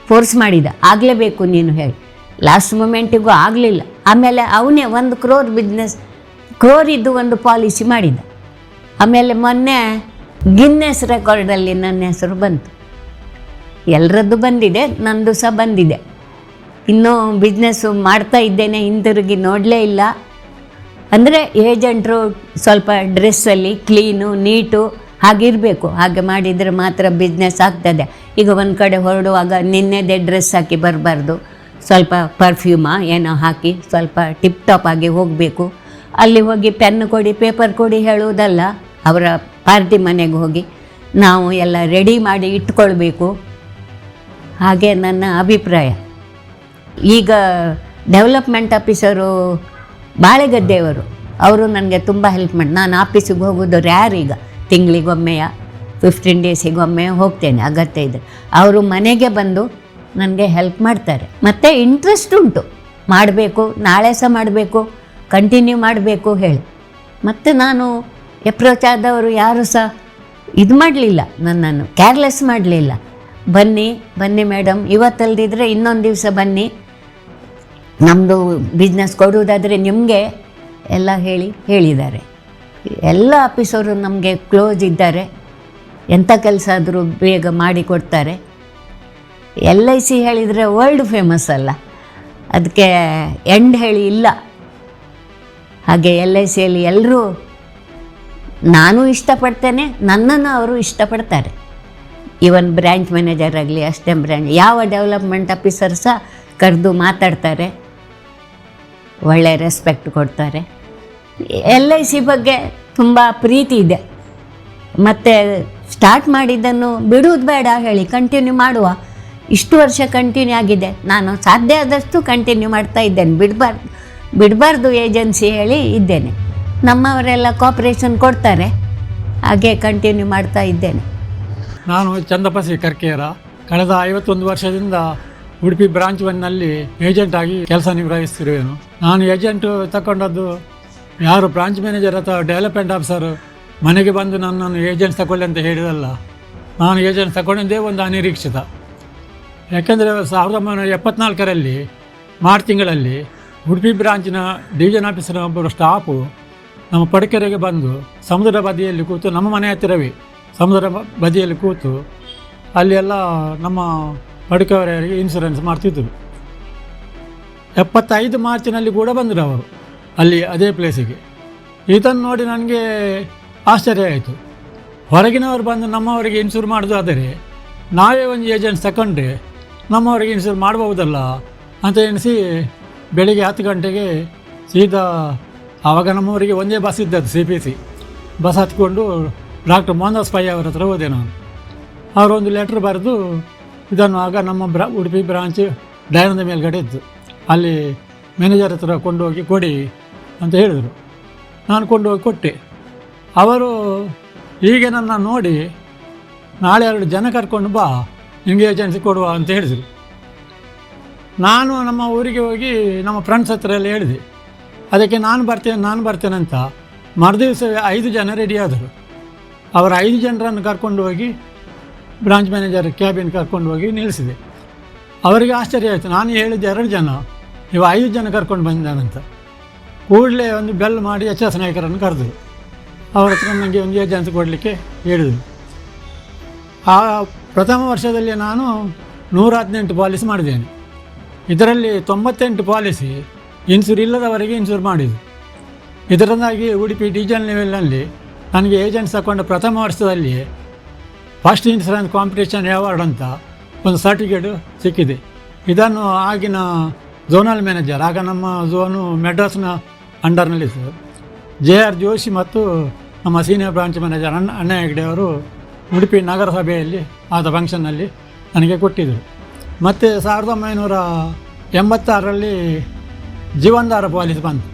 ಫೋರ್ಸ್ ಮಾಡಿದ, ಆಗಲೇಬೇಕು ನೀನು ಹೇಳಿ. ಲಾಸ್ಟ್ ಮೂಮೆಂಟಿಗೂ ಆಗಲಿಲ್ಲ. ಆಮೇಲೆ ಅವನೇ 1 ಕ್ರೋರ್ ಬಿಸ್ನೆಸ್, ಕ್ರೋರಿದ್ದು ಒಂದು ಪಾಲಿಸಿ ಮಾಡಿದ. ಆಮೇಲೆ ಮೊನ್ನೆ ಗಿನ್ನೆಸ್ ರೆಕಾರ್ಡಲ್ಲಿ ನನ್ನ ಹೆಸರು ಬಂತು. ಎಲ್ಲರದ್ದು ಬಂದಿದೆ, ನಂದು ಸಹ ಬಂದಿದೆ. ಇನ್ನೂ ಬಿಸ್ನೆಸ್ಸು ಮಾಡ್ತಾ ಇದ್ದೇನೆ, ಹಿಂತಿರುಗಿ ನೋಡಲೇ ಇಲ್ಲ. ಅಂದರೆ ಏಜೆಂಟ್ರು ಸ್ವಲ್ಪ ಡ್ರೆಸ್ಸಲ್ಲಿ ಕ್ಲೀನು ನೀಟು ಹಾಗಿರಬೇಕು. ಹಾಗೆ ಮಾಡಿದರೆ ಮಾತ್ರ ಬಿಸ್ನೆಸ್ ಆಗ್ತದೆ. ಈಗ ಒಂದು ಕಡೆ ಹೊರಡುವಾಗ ನಿನ್ನೆದೇ ಡ್ರೆಸ್ ಹಾಕಿ ಬರಬಾರ್ದು, ಸ್ವಲ್ಪ ಪರ್ಫ್ಯೂಮಾ ಏನೋ ಹಾಕಿ ಸ್ವಲ್ಪ ಟಿಪ್ ಟಾಪ್ ಆಗಿ ಹೋಗಬೇಕು. ಅಲ್ಲಿ ಹೋಗಿ ಪೆನ್ ಕೊಡಿ, ಪೇಪರ್ ಕೊಡಿ ಹೇಳುವುದಲ್ಲ. ಅವರ ಪಾರ್ಟಿ ಮನೆಗೆ ಹೋಗಿ ನಾವು ಎಲ್ಲ ರೆಡಿ ಮಾಡಿ ಇಟ್ಕೊಳ್ಬೇಕು. ಹಾಗೆ ನನ್ನ ಅಭಿಪ್ರಾಯ. ಈಗ ಡೆವಲಪ್ಮೆಂಟ್ ಆಫೀಸರು ಬಾಳೆಗದ್ದೆಯವರು, ಅವರು ನನಗೆ ತುಂಬ ಹೆಲ್ಪ್ ಮಾಡಿ, ನಾನು ಆಫೀಸಿಗೆ ಹೋಗೋದು ರ್ಯಾರ್ ಈಗ, ತಿಂಗಳಿಗೊಮ್ಮೆಯ 15 ಡೇಸಿಗೊಮ್ಮೆ ಹೋಗ್ತೇನೆ ಅಗತ್ಯ ಇದೆ. ಅವರು ಮನೆಗೆ ಬಂದು ನನಗೆ ಹೆಲ್ಪ್ ಮಾಡ್ತಾರೆ. ಮತ್ತು ಇಂಟ್ರೆಸ್ಟ್ ಉಂಟು, ಮಾಡಬೇಕು, ನಾಳೆ ಸಹ ಮಾಡಬೇಕು, ಕಂಟಿನ್ಯೂ ಮಾಡಬೇಕು ಹೇಳಿ. ಮತ್ತು ನಾನು ಅಪ್ರೋಚ್ ಆದವರು ಯಾರು ಸಹ ಇದು ಮಾಡಲಿಲ್ಲ, ನನ್ನನ್ನು ಕೇರ್ಲೆಸ್ ಮಾಡಲಿಲ್ಲ. ಬನ್ನಿ ಮೇಡಮ್, ಇವತ್ತಲ್ದಿದ್ರೆ ಇನ್ನೊಂದು ದಿವಸ ಬನ್ನಿ, ನಮ್ಮದು ಬಿಸ್ನೆಸ್ ಕೊಡುವುದಾದರೆ ನಿಮಗೆ ಎಲ್ಲ ಹೇಳಿದ್ದಾರೆ. ಎಲ್ಲ ಆಫೀಸರು ನಮಗೆ ಕ್ಲೋಸ್ ಇದ್ದಾರೆ, ಎಂಥ ಕೆಲಸ ಆದರೂ ಬೇಗ ಮಾಡಿಕೊಡ್ತಾರೆ. LIC ಹೇಳಿದರೆ ವರ್ಲ್ಡ್ ಫೇಮಸ್ ಅಲ್ಲ, ಅದಕ್ಕೆ ಎಂಡ್ ಹೇಳಿ ಇಲ್ಲ. ಹಾಗೆ LICಯಲ್ಲಿ ಎಲ್ಲರೂ, ನಾನು ಇಷ್ಟಪಡ್ತೇನೆ, ನನ್ನನ್ನು ಅವರು ಇಷ್ಟಪಡ್ತಾರೆ. ಈವನ್ ಬ್ರ್ಯಾಂಚ್ ಮ್ಯಾನೇಜರ್ ಆಗಲಿ, ಅಸಿಸ್ಟೆಂಟ್ ಬ್ರ್ಯಾಂಚ್, ಯಾವ ಡೆವಲಪ್ಮೆಂಟ್ ಆಫೀಸರ್ ಸಹ ಕರೆದು ಮಾತಾಡ್ತಾರೆ, ಒಳ್ಳೆಯ ರೆಸ್ಪೆಕ್ಟ್ ಕೊಡ್ತಾರೆ. LIC ಬಗ್ಗೆ ತುಂಬ ಪ್ರೀತಿ ಇದೆ. ಮತ್ತು ಸ್ಟಾರ್ಟ್ ಮಾಡಿದ್ದನ್ನು ಬಿಡುವುದು ಬೇಡ ಹೇಳಿ ಕಂಟಿನ್ಯೂ ಮಾಡುವ. ಇಷ್ಟು ವರ್ಷ ಕಂಟಿನ್ಯೂ ಆಗಿದೆ, ನಾನು ಸಾಧ್ಯ ಆದಷ್ಟು ಕಂಟಿನ್ಯೂ ಮಾಡ್ತಾ ಇದ್ದೇನೆ, ಬಿಡಬಾರ್ದು ಏಜೆನ್ಸಿ ಹೇಳಿ ಇದ್ದೇನೆ. ನಮ್ಮವರೆಲ್ಲ ಕೋಆಪ್ರೇಷನ್ ಕೊಡ್ತಾರೆ, ಹಾಗೆ ಕಂಟಿನ್ಯೂ ಮಾಡ್ತಾ ಇದ್ದೇನೆ. ನಾನು ಚಂದಪಸಿ ಕರ್ಕೇರ, ಕಳೆದ 51 ವರ್ಷದಿಂದ ಉಡುಪಿ ಬ್ರಾಂಚ್ 1ನಲ್ಲಿ ಏಜೆಂಟ್ ಆಗಿ ಕೆಲಸ ನಿರ್ವಹಿಸ್ತಿರುವೆನು. ನಾನು ಏಜೆಂಟ್ ತಗೊಂಡದ್ದು ಯಾರು ಬ್ರಾಂಚ್ ಮ್ಯಾನೇಜರ್ ಅಥವಾ ಡೆವಲಪ್ಮೆಂಟ್ ಆಫೀಸರು ಮನೆಗೆ ಬಂದು ನನ್ನನ್ನು ಏಜೆಂಟ್ ತಗೊಳ್ಳಿ ಅಂತ ಹೇಳಿದಲ್ಲ, ನಾನು ಏಜೆಂಟ್ ತಗೊಂಡಿದ್ದೇ ಒಂದು ಅನಿರೀಕ್ಷಿತ. ಯಾಕೆಂದರೆ 1974ರಲ್ಲಿ ಮಾರ್ಚ್ ತಿಂಗಳಲ್ಲಿ ಉಡುಪಿ ಬ್ರಾಂಚಿನ ಡಿವಿಷನ್ ಆಫೀಸರ್ ಒಬ್ಬರು ಸ್ಟಾಫು ನಮ್ಮ ಪಡಿಕೆರೆಗೆ ಬಂದು ಸಮುದ್ರ ಬದಿಯಲ್ಲಿ ಕೂತು, ನಮ್ಮ ಮನೆ ಹತ್ತಿರವೇ ಸಮುದ್ರ ಬದಿಯಲ್ಲಿ ಕೂತು ಅಲ್ಲಿ ಎಲ್ಲ ನಮ್ಮ ಪಡಿಕೆಯವರಿಗೆ ಇನ್ಶೂರೆನ್ಸ್ ಮಾಡ್ತಿದ್ದರು. 75 ಮಾರ್ಚಿನಲ್ಲಿ ಕೂಡ ಬಂದರು ಅವರು ಅಲ್ಲಿ ಅದೇ ಪ್ಲೇಸಿಗೆ. ಇದನ್ನು ನೋಡಿ ನನಗೆ ಆಶ್ಚರ್ಯ ಆಯಿತು. ಹೊರಗಿನವರು ಬಂದು ನಮ್ಮವರಿಗೆ ಇನ್ಶೂರ್ ಮಾಡೋದಾದರೆ ನಾವೇ ಒಂದು ಏಜೆಂಟ್ಸ್ ತಗೊಂಡ್ರೆ ನಮ್ಮವರಿಗೆ ಇನ್ಶೂರ್ ಮಾಡ್ಬೋದಲ್ಲ ಅಂತ ಎಣಿಸಿ ಬೆಳಿಗ್ಗೆ 10 ಗಂಟೆಗೆ ಸೀದಾ, ಆವಾಗ ನಮ್ಮವರಿಗೆ ಒಂದೇ ಬಸ್ ಇದ್ದದ್ದು CPC ಬಸ್ ಹತ್ಕೊಂಡು ಡಾಕ್ಟರ್ ಮೋಹನ್ದಾಸ್ ಪೈ ಅವರ ಹತ್ರ ಹೋದೆ ನಾನು. ಅವರೊಂದು ಲೆಟ್ರ್ ಬರೆದು ಇದನ್ನು ಆಗ ನಮ್ಮ ಉಡುಪಿ ಬ್ರಾಂಚ್ ಡೈನದ ಮೇಲ್ಗಡೆ ಇತ್ತು, ಅಲ್ಲಿ ಮ್ಯಾನೇಜರ್ ಹತ್ರ ಕೊಂಡೋಗಿ ಕೊಡಿ ಅಂತ ಹೇಳಿದರು. ನಾನು ಕೊಂಡೋಗಿ ಕೊಟ್ಟೆ. ಅವರು ಹೀಗೆ ನನ್ನ ನೋಡಿ ನಾಳೆ 2 ಜನ ಕರ್ಕೊಂಡು ಬಾ, ನಿಮಗೆ ಏಜೆನ್ಸಿ ಕೊಡುವ ಅಂತ ಹೇಳಿದರು. ನಾನು ನಮ್ಮ ಊರಿಗೆ ಹೋಗಿ ನಮ್ಮ ಫ್ರೆಂಡ್ಸ್ ಹತ್ರ ಎಲ್ಲ ಹೇಳಿದೆ, ಅದಕ್ಕೆ ನಾನು ಬರ್ತೇನೆ ಅಂತ. ಮರುದಿವಸವೇ 5 ಜನ ರೆಡಿ ಆದರು. ಅವರ 5 ಜನರನ್ನು ಕರ್ಕೊಂಡು ಹೋಗಿ ಬ್ರಾಂಚ್ ಮ್ಯಾನೇಜರ್ ಕ್ಯಾಬಿನ್ ಕರ್ಕೊಂಡು ಹೋಗಿ ನಿಲ್ಲಿಸಿದೆ. ಅವರಿಗೆ ಆಶ್ಚರ್ಯ ಆಯಿತು. ನಾನು ಹೇಳಿದ್ದೆ 2 ಜನ, ನೀವು 5 ಜನ ಕರ್ಕೊಂಡು ಬಂದಿದ್ದಾನಂತ. ಕೂಡಲೇ ಒಂದು ಬೆಲ್ ಮಾಡಿ HS ನಾಯಕರನ್ನು ಕರೆದರು. ಅವರ ಹತ್ರ ನನಗೆ ಒಂದು ಏಜೆನ್ಸಿ ಕೊಡಲಿಕ್ಕೆ ಹೇಳಿದರು. ಆ ಪ್ರಥಮ ವರ್ಷದಲ್ಲಿ ನಾನು 118 ಪಾಲಿಸಿ ಮಾಡಿದ್ದೇನೆ. ಇದರಲ್ಲಿ 98 ಪಾಲಿಸಿ ಇನ್ಶೂರ್ ಇಲ್ಲದವರಿಗೆ ಇನ್ಶೂರ್ ಮಾಡಿದ್ದು. ಇದರಿಂದಾಗಿ ಉಡುಪಿ ಡಿವಿಷನ್ ಲೆವೆಲ್ನಲ್ಲಿ ನನಗೆ ಏಜೆಂಟ್ಸ್ ತಗೊಂಡ ಪ್ರಥಮ ವರ್ಷದಲ್ಲಿ ಫಸ್ಟ್ ಇನ್ಶೂರೆನ್ಸ್ ಕಾಂಪಿಟೇಷನ್ ಅವಾರ್ಡ್ ಅಂತ ಒಂದು ಸರ್ಟಿಫಿಕೇಟು ಸಿಕ್ಕಿದೆ. ಇದನ್ನು ಆಗಿನ ಝೋನಲ್ ಮ್ಯಾನೇಜರ್, ಆಗ ನಮ್ಮ ಝೋನು ಮೆಡ್ರಾಸ್ನ ಅಂಡರ್ನಲ್ಲಿತ್ತು, JR ಜೋಶಿ ಮತ್ತು ನಮ್ಮ ಸೀನಿಯರ್ ಬ್ರಾಂಚ್ ಮ್ಯಾನೇಜರ್ ಅಣ್ಣ ಹೆಗ್ಡೆ ಅವರು ಉಡುಪಿ ನಗರಸಭೆಯಲ್ಲಿ ಆದ ಫಂಕ್ಷನ್ನಲ್ಲಿ ನನಗೆ ಕೊಟ್ಟಿದ್ದರು. ಮತ್ತು 1986ರಲ್ಲಿ ಜೀವನಾಧಾರ ಪಾಲಿಸಿ ಬಂತು,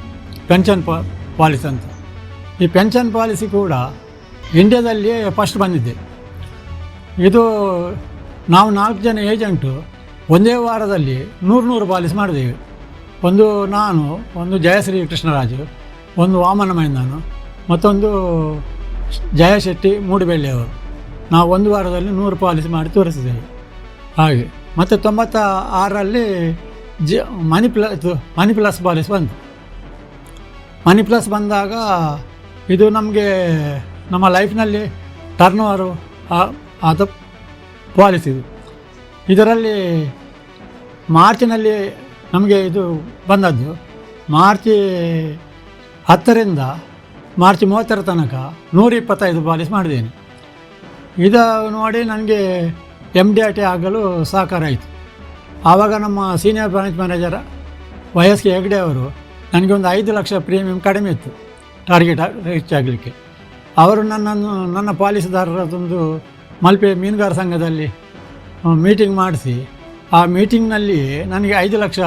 ಪೆನ್ಷನ್ ಪಾಲಿಸಿ ಅಂತ. ಈ ಪೆನ್ಷನ್ ಪಾಲಿಸಿ ಕೂಡ ಇಂಡಿಯಾದಲ್ಲಿಯೇ ಫಸ್ಟ್ ಬಂದಿದೆ. ಇದು ನಾವು 4 ಜನ ಏಜೆಂಟು ಒಂದೇ ವಾರದಲ್ಲಿ 100 ಪಾಲಿಸಿ ಮಾಡಿದ್ದೇವೆ. ಒಂದು ನಾನು, ಒಂದು ಜಯಶ್ರೀ ಕೃಷ್ಣರಾಜು, ಒಂದು ವಾಮನ ಮೈಂದಾನು, ಮತ್ತೊಂದು ಜಯಶೆಟ್ಟಿ ಮೂಡುಬೆಳ್ಳಿಯವರು. ನಾವು ಒಂದು ವಾರದಲ್ಲಿ 100 ಪಾಲಿಸಿ ಮಾಡಿ ತೋರಿಸಿದ್ದೇವೆ. ಹಾಗೆ ಮತ್ತು 96ರಲ್ಲಿ ಮನಿ ಪ್ಲಸ್ ಪಾಲಿಸಿ ಬಂತು. ಮನಿ ಪ್ಲಸ್ ಬಂದಾಗ ಇದು ನಮಗೆ ನಮ್ಮ ಲೈಫ್ನಲ್ಲಿ ಟರ್ನ್ ಓವರು ಆದ ಪಾಲಿಸಿ ಇದು. ಇದರಲ್ಲಿ ಮಾರ್ಚಿನಲ್ಲಿ ನಮಗೆ ಇದು ಬಂದದ್ದು. ಮಾರ್ಚ್ 10ರಿಂದ ಮಾರ್ಚ್ 30 ತನಕ 125 ಪಾಲಿಸಿ ಮಾಡಿದ್ದೇನೆ. ಇದು ನೋಡಿ ನನಗೆ MDRT ಆಗಲು ಸಹಕಾರ ಆಯಿತು. ಆವಾಗ ನಮ್ಮ senior branch manager YSK Hegde ಅವರು ನನಗೆ ಒಂದು 5 ಲಕ್ಷ ಪ್ರೀಮಿಯಂ ಕಡಿಮೆ ಇತ್ತು ಟಾರ್ಗೆಟ್ ರೀಚ್ ಆಗಲಿಕ್ಕೆ. ಅವರು ನನ್ನ ಪಾಲಿಸಿದಾರರದೊಂದು ಮಲ್ಪೆ ಮೀನುಗಾರ ಸಂಘದಲ್ಲಿ ಮೀಟಿಂಗ್ ಮಾಡಿಸಿ ಆ ಮೀಟಿಂಗ್ನಲ್ಲಿ ನನಗೆ 5 ಲಕ್ಷ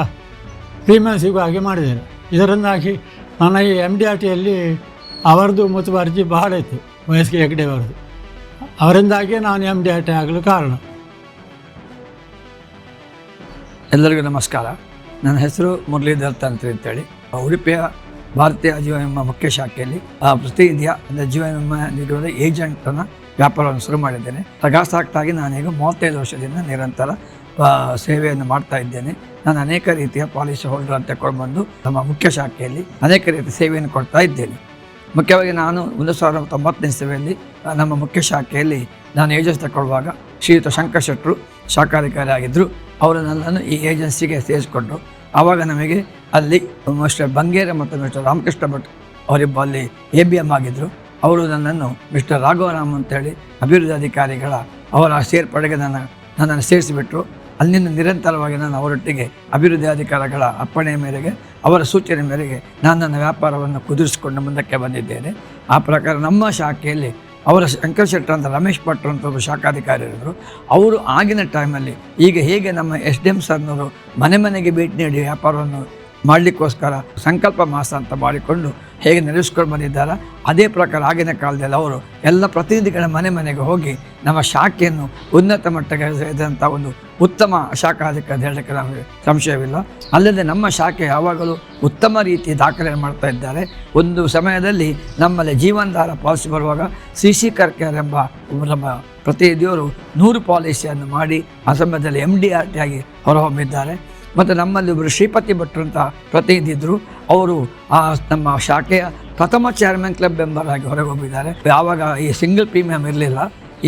ಪ್ರೀಮಿಯಂ ಸಿಗುವ ಹಾಗೆ ಮಾಡಿದ್ದಾರೆ. ಇದರಿಂದಾಗಿ ನನ್ನ ಈ MDRTಯಲ್ಲಿ ಅವರದು ಮುತುವರ್ಜಿ ಬಹಳ ಇತ್ತು, YSK ಹೆಗ್ಡೆ ಅವರದು. ಅವರಿಂದಾಗಿ ನಾನು MDRT ಆಗಲು ಕಾರಣ. ಎಲ್ಲರಿಗೂ ನಮಸ್ಕಾರ. ನನ್ನ ಹೆಸರು ಮುರಳೀಧರ್ ತಂತ್ರಿ ಅಂತೇಳಿ. ಉಡುಪಿಯ ಭಾರತೀಯ ಜೀವ ವಿಮಾ ಮುಖ್ಯ ಶಾಖೆಯಲ್ಲಿ ಪ್ರತಿನಿಧಿಯ ಅಂದರೆ ಜೀವ ವಿಮಾ ನೀಡುವ ಏಜೆಂಟನ್ನು ವ್ಯಾಪಾರವನ್ನು ಶುರು ಮಾಡಿದ್ದೇನೆ. ತಗಾಸಾಕ್ತಾಗಿ ನಾನೀಗ 35 ವರ್ಷದಿಂದ ನಿರಂತರ ಸೇವೆಯನ್ನು ಮಾಡ್ತಾ ಇದ್ದೇನೆ. ನಾನು ಅನೇಕ ರೀತಿಯ ಪಾಲಿಸಿ ಹೋಲ್ಡರ್ ಅಂತ ತಗೊಂಡ್ಬಂದು ನಮ್ಮ ಮುಖ್ಯ ಶಾಖೆಯಲ್ಲಿ ಅನೇಕ ರೀತಿಯ ಸೇವೆಯನ್ನು ಕೊಡ್ತಾ ಇದ್ದೇನೆ. ಮುಖ್ಯವಾಗಿ ನಾನು 1990 ಇಸವಿಯಲ್ಲಿ ನಮ್ಮ ಮುಖ್ಯ ಶಾಖೆಯಲ್ಲಿ ನಾನು ಏಜೆನ್ಸಿ ತಗೊಳ್ಳುವಾಗ ಶ್ರೀಯುತ ಶಂಕರ್ ಶೆಟ್ಟರು ಶಾಖಾಧಿಕಾರಿ ಆಗಿದ್ದರು. ಅವರು ನನ್ನನ್ನು ಈ ಏಜೆನ್ಸಿಗೆ ಸೇರಿಸಿಕೊಂಡ್ರು. ಆವಾಗ ನಮಗೆ ಅಲ್ಲಿ ಮಿಸ್ಟರ್ ಬಂಗೇರ ಮತ್ತು ಮಿಸ್ಟರ್ ರಾಮಕೃಷ್ಣ ಭಟ್ ಅವರಿಬ್ಬ ಅಲ್ಲಿ ABM ಆಗಿದ್ದರು. ಅವರು ನನ್ನನ್ನು ಮಿಸ್ಟರ್ ರಾಘವರಾಮ್ ಅಂತೇಳಿ ಅಭಿವೃದ್ಧಿ ಅಧಿಕಾರಿಗಳ ಅವರ ಸೇರ್ಪಡೆಗೆ ನನ್ನನ್ನು ಸೇರಿಸಿಬಿಟ್ರು. ಅಲ್ಲಿಂದ ನಿರಂತರವಾಗಿ ನಾನು ಅವರೊಟ್ಟಿಗೆ ಅಭಿವೃದ್ಧಿ ಅಧಿಕಾರಿಗಳ ಅಪ್ಪಣೆಯ ಮೇರೆಗೆ, ಅವರ ಸೂಚನೆ ಮೇರೆಗೆ ನಾನು ನನ್ನ ವ್ಯಾಪಾರವನ್ನು ಕುದುರಿಸಿಕೊಂಡು ಮುಂದಕ್ಕೆ ಬಂದಿದ್ದೇನೆ. ಆ ಪ್ರಕಾರ ನಮ್ಮ ಶಾಖೆಯಲ್ಲಿ ಅವರ ಶಂಕರ್ ಶೆಟ್ಟರ್ ಅಂತ ರಮೇಶ್ ಭಟ್ರು ಅಂತ ಒಬ್ಬರು ಶಾಖಾಧಿಕಾರಿ ಇದ್ದರು. ಅವರು ಆಗಿನ ಟೈಮಲ್ಲಿ ಈಗ ಹೇಗೆ ನಮ್ಮ SDM ಸರ್ನವರು ಮನೆ ಮನೆಗೆ ಭೇಟಿ ನೀಡಿ ವ್ಯಾಪಾರವನ್ನು ಮಾಡಲಿಕ್ಕೋಸ್ಕರ ಸಂಕಲ್ಪ ಮಾಸ ಅಂತ ಮಾಡಿಕೊಂಡು ಹೇಗೆ ನಡೆಸ್ಕೊಂಡು ಬಂದಿದ್ದಾರೆ, ಅದೇ ಪ್ರಕಾರ ಆಗಿನ ಕಾಲದಲ್ಲಿ ಅವರು ಎಲ್ಲ ಪ್ರತಿನಿಧಿಗಳ ಮನೆ ಮನೆಗೆ ಹೋಗಿ ನಮ್ಮ ಶಾಖೆಯನ್ನು ಉನ್ನತ ಮಟ್ಟಕ್ಕೆ ಇದ್ದಂಥ ಒಂದು ಉತ್ತಮ ಶಾಖಾಧಿಕಾರಿ ಹೇಳಲಿಕ್ಕೆ ನಮಗೆ ಸಂಶಯವಿಲ್ಲ. ಅಲ್ಲದೆ ನಮ್ಮ ಶಾಖೆ ಯಾವಾಗಲೂ ಉತ್ತಮ ರೀತಿಯ ದಾಖಲೆಯನ್ನು ಮಾಡ್ತಾ ಇದ್ದಾರೆ. ಒಂದು ಸಮಯದಲ್ಲಿ ನಮ್ಮಲ್ಲಿ ಜೀವನಾಧಾರ ಪಾಲಿಸಿ ಬರುವಾಗ CC ಕರ್ಕೇರ್ ಎಂಬ ನಮ್ಮ ಪ್ರತಿನಿಧಿಯವರು 100 ಪಾಲಿಸಿಯನ್ನು ಮಾಡಿ ಆ ಸಮಯದಲ್ಲಿ MDRT ಆಗಿ ಹೊರಹೊಮ್ಮಿದ್ದಾರೆ. ಮತ್ತು ನಮ್ಮಲ್ಲಿ ಒಬ್ಬರು ಶ್ರೀಪತಿ ಭಟ್ರು ಅಂತ ಪ್ರತಿನಿಧಿ ಇದ್ದರು. ಅವರು ನಮ್ಮ ಶಾಖೆಯ ಪ್ರಥಮ ಚೇರ್ಮನ್ ಕ್ಲಬ್ ಮೆಂಬರ್ ಆಗಿ ಹೊರಗೋಗಿದ್ದಾರೆ. ಆವಾಗ ಈ ಸಿಂಗಲ್ ಪ್ರೀಮಿಯಂ ಇರಲಿಲ್ಲ.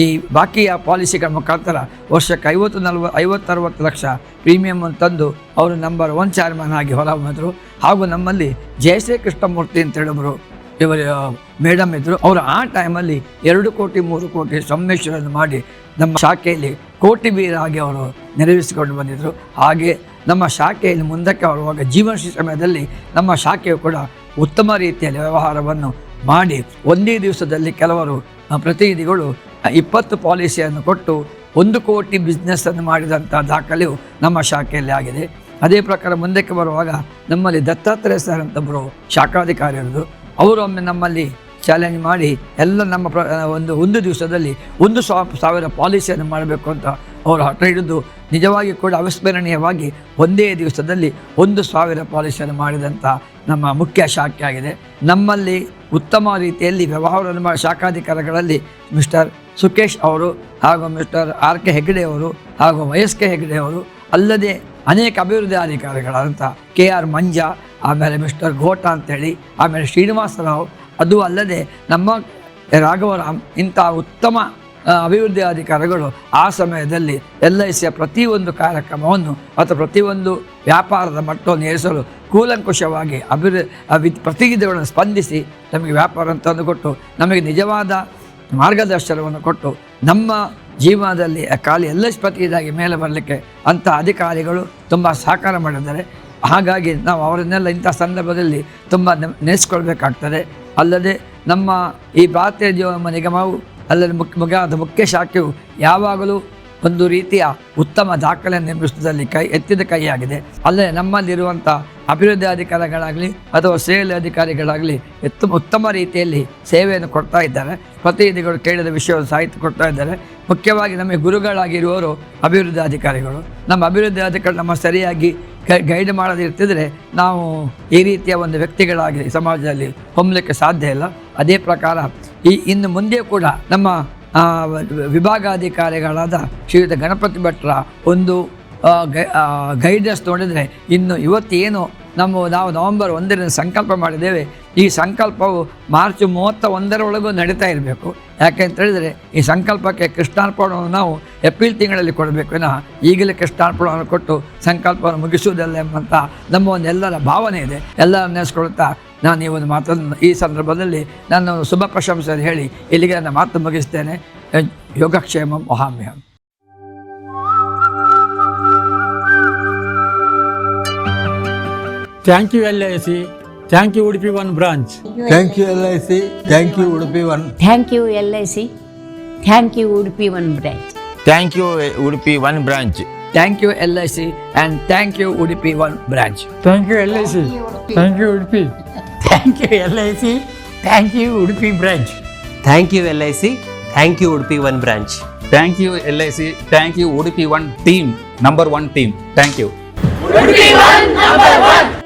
ಈ ಬಾಕಿಯ ಪಾಲಿಸಿಗಳ ಮುಖಾಂತರ ವರ್ಷಕ್ಕೆ 50-60 ಲಕ್ಷ ಪ್ರೀಮಿಯಮನ್ನು ತಂದು ಅವರು ನಂಬರ್ 1 ಚೇರ್ಮನ್ ಆಗಿ ಹೊರಹೊಮ್ಮಿದ್ರು. ಹಾಗೂ ನಮ್ಮಲ್ಲಿ ಜಯಶ್ರೀ ಕೃಷ್ಣಮೂರ್ತಿ ಅಂತೇಳೊಬ್ಬರು ಇವರು ಮೇಡಮ್ ಇದ್ದರು. ಅವರು ಆ ಟೈಮಲ್ಲಿ 2 ಕೋಟಿ 3 ಕೋಟಿ ಸಮ್ಮೇಶನವನ್ನು ಮಾಡಿ ನಮ್ಮ ಶಾಖೆಯಲ್ಲಿ ಕೋಟಿ ಬೀರ ಆಗಿ ಅವರು ನೆರವೇರಿಸಿಕೊಂಡು ಬಂದಿದ್ದರು. ಹಾಗೆ ನಮ್ಮ ಶಾಖೆಯಲ್ಲಿ ಮುಂದಕ್ಕೆ ಬರುವಾಗ ಜೀವನಶ್ರೀ ಸಮಯದಲ್ಲಿ ನಮ್ಮ ಶಾಖೆಯು ಕೂಡ ಉತ್ತಮ ರೀತಿಯಲ್ಲಿ ವ್ಯವಹಾರವನ್ನು ಮಾಡಿ ಒಂದೇ ದಿವಸದಲ್ಲಿ ಕೆಲವರು ಪ್ರತಿನಿಧಿಗಳು 20 ಪಾಲಿಸಿಯನ್ನು ಕೊಟ್ಟು 1 ಕೋಟಿ ಬಿಸ್ನೆಸ್ಸನ್ನು ಮಾಡಿದಂಥ ದಾಖಲೆಯು ನಮ್ಮ ಶಾಖೆಯಲ್ಲಿ ಆಗಿದೆ. ಅದೇ ಪ್ರಕಾರ ಮುಂದಕ್ಕೆ ಬರುವಾಗ ನಮ್ಮಲ್ಲಿ ದತ್ತಾತ್ರೇಯ ಸರ್ ಅಂತೊಬ್ಬರು ಶಾಖಾಧಿಕಾರಿ ಇರೋದು. ಅವರು ಒಮ್ಮೆ ನಮ್ಮಲ್ಲಿ ಚಾಲೆಂಜ್ ಮಾಡಿ ಎಲ್ಲ ನಮ್ಮ ಒಂದು ದಿವಸದಲ್ಲಿ 1,000 ಪಾಲಿಸಿಯನ್ನು ಮಾಡಬೇಕು ಅಂತ ಅವರು ಹಠ ಹಿಡಿದು ನಿಜವಾಗಿ ಕೂಡ ಅವಿಸ್ಮರಣೀಯವಾಗಿ ಒಂದೇ ದಿವಸದಲ್ಲಿ 1,000 ಪಾಲಿಸಿಯನ್ನು ಮಾಡಿದಂಥ ನಮ್ಮ ಮುಖ್ಯ ಶಾಖೆ ಆಗಿದೆ. ನಮ್ಮಲ್ಲಿ ಉತ್ತಮ ರೀತಿಯಲ್ಲಿ ವ್ಯವಹಾರವನ್ನು ಮಾಡಿ ಶಾಖಾಧಿಕಾರಿಗಳಲ್ಲಿ ಮಿಸ್ಟರ್ ಸುಕೇಶ್ ಅವರು ಹಾಗೂ ಮಿಸ್ಟರ್ RK ಹೆಗ್ಡೆ ಅವರು ಹಾಗೂ YSK ಹೆಗ್ಡೆ ಅವರು, ಅಲ್ಲದೆ ಅನೇಕ ಅಭಿವೃದ್ಧಿ ಅಧಿಕಾರಿಗಳಾದಂಥ KR ಮಂಜಾ, ಆಮೇಲೆ ಮಿಸ್ಟರ್ ಘೋಟ ಅಂತೇಳಿ, ಆಮೇಲೆ ಶ್ರೀನಿವಾಸರಾವ್, ಅದು ಅಲ್ಲದೆ ನಮ್ಮ ರಾಘವರಾಮ್, ಇಂಥ ಉತ್ತಮ ಅಭಿವೃದ್ಧಿ ಅಧಿಕಾರಿಗಳು ಆ ಸಮಯದಲ್ಲಿ LICಯ ಪ್ರತಿಯೊಂದು ಕಾರ್ಯಕ್ರಮವನ್ನು ಅಥವಾ ಪ್ರತಿಯೊಂದು ವ್ಯಾಪಾರದ ಮಟ್ಟವನ್ನು ಏರಿಸಲು ಕೂಲಂಕುಷವಾಗಿ ಪ್ರತಿನಿಧಿಗಳನ್ನು ಸ್ಪಂದಿಸಿ ನಮಗೆ ವ್ಯಾಪಾರವನ್ನು ತಂದುಕೊಟ್ಟು ನಮಗೆ ನಿಜವಾದ ಮಾರ್ಗದರ್ಶನವನ್ನು ಕೊಟ್ಟು ನಮ್ಮ ಜೀವನದಲ್ಲಿ ಖಾಲಿ LIC ಪ್ರತಿನಿಧಿಯಾಗಿ ಮೇಲೆ ಬರಲಿಕ್ಕೆ ಅಂಥ ಅಧಿಕಾರಿಗಳು ತುಂಬ ಸಹಕಾರ ಮಾಡಿದ್ದಾರೆ. ಹಾಗಾಗಿ ನಾವು ಅವರನ್ನೆಲ್ಲ ಇಂಥ ಸಂದರ್ಭದಲ್ಲಿ ತುಂಬ ನೆನೆಸ್ಕೊಳ್ಬೇಕಾಗ್ತದೆ. ಅಲ್ಲದೆ ನಮ್ಮ ಈ ಭಾರತೀಯ ಜೀವ ವಿಮಾ ನಿಗಮವು ಅಲ್ಲದೆ ಮುಖ್ಯ ಶಾಖೆಯು ಯಾವಾಗಲೂ ಒಂದು ರೀತಿಯ ಉತ್ತಮ ದಾಖಲೆಯನ್ನು ನಿರ್ಮಿಸುವುದರಲ್ಲಿ ಎತ್ತಿದ ಕೈಯಾಗಿದೆ. ಅಲ್ಲದೆ ನಮ್ಮಲ್ಲಿರುವಂಥ ಅಭಿವೃದ್ಧಿ ಅಧಿಕಾರಿಗಳಾಗಲಿ ಅಥವಾ ಸೇಲ್ ಅಧಿಕಾರಿಗಳಾಗಲಿ ಉತ್ತಮ ರೀತಿಯಲ್ಲಿ ಸೇವೆಯನ್ನು ಕೊಡ್ತಾ ಇದ್ದಾರೆ. ಪ್ರತಿನಿಧಿಗಳು ಕೇಳಿದ ವಿಷಯವನ್ನು ಸಾಹಿತ್ಯ ಕೊಡ್ತಾ ಇದ್ದಾರೆ. ಮುಖ್ಯವಾಗಿ ನಮಗೆ ಗುರುಗಳಾಗಿರುವವರು ಅಭಿವೃದ್ಧಿ ಅಧಿಕಾರಿಗಳು. ನಮ್ಮ ಅಭಿವೃದ್ಧಿ ಅಧಿಕಾರಿ ನಮ್ಮ ಸರಿಯಾಗಿ ಗೈಡ್ ಮಾಡದಿರ್ತಿದ್ರೆ ನಾವು ಈ ರೀತಿಯ ಒಂದು ವ್ಯಕ್ತಿಗಳಾಗಿ ಸಮಾಜದಲ್ಲಿ ಹೊಮ್ಮಲಿಕ್ಕೆ ಸಾಧ್ಯ ಇಲ್ಲ. ಅದೇ ಪ್ರಕಾರ ಇನ್ನು ಮುಂದೆ ಕೂಡ ನಮ್ಮ ವಿಭಾಗಾಧಿಕಾರಿಗಳಾದ ಶ್ರೀಯುತ ಗಣಪತಿ ಭಟ್ರ ಒಂದು ಗೈಡೆನ್ಸ್ ನೋಡಿದರೆ ಇನ್ನು ಇವತ್ತೇನು ನಾವು ನವೆಂಬರ್ 1ರಿಂದ ಸಂಕಲ್ಪ ಮಾಡಿದ್ದೇವೆ, ಈ ಸಂಕಲ್ಪವು ಮಾರ್ಚ್ 31ರೊಳಗೂ ನಡೀತಾ ಇರಬೇಕು. ಯಾಕೆಂತ ಹೇಳಿದರೆ ಈ ಸಂಕಲ್ಪಕ್ಕೆ ಕೃಷ್ಣಾರ್ಪಣವನ್ನು ನಾವು ಏಪ್ರಿಲ್ ತಿಂಗಳಲ್ಲಿ ಕೊಡಬೇಕು ವಿನಃ ಈಗಲೇ ಕೃಷ್ಣಾರ್ಪಣವನ್ನು ಕೊಟ್ಟು ಸಂಕಲ್ಪವನ್ನು ಮುಗಿಸುವುದಲ್ಲ ಎಂಬಂಥ ನಮ್ಮ ಒಂದೆಲ್ಲರ ಭಾವನೆ ಇದೆ. ಎಲ್ಲರ ನೆನೆಸ್ಕೊಳ್ತಾ ನಾನು ಈ ಒಂದು ಮಾತನ್ನು ಈ ಸಂದರ್ಭದಲ್ಲಿ ನಾನು ಶುಭ ಪ್ರಶಂಸೆ ಹೇಳಿ ಇಲ್ಲಿಗೆ ನನ್ನ ಮಾತು ಮುಗಿಸ್ತೇನೆ. ಯೋಗಕ್ಷೇಮ ಮಹಾಮ್ಯ. Thank you LIC, thank you Udupi one branch. Thank you LIC, thank you Udupi one. Thank you LIC, thank you Udupi one branch. Thank you Udupi one branch. Thank you LIC and thank you Udupi one branch. Thank you LIC, thank you Udupi. Thank you LIC, thank you Udupi branch. Thank you LIC, thank you Udupi one branch. Thank you LIC, thank you Udupi one team, number 1 team. Thank you. Udupi one number 1.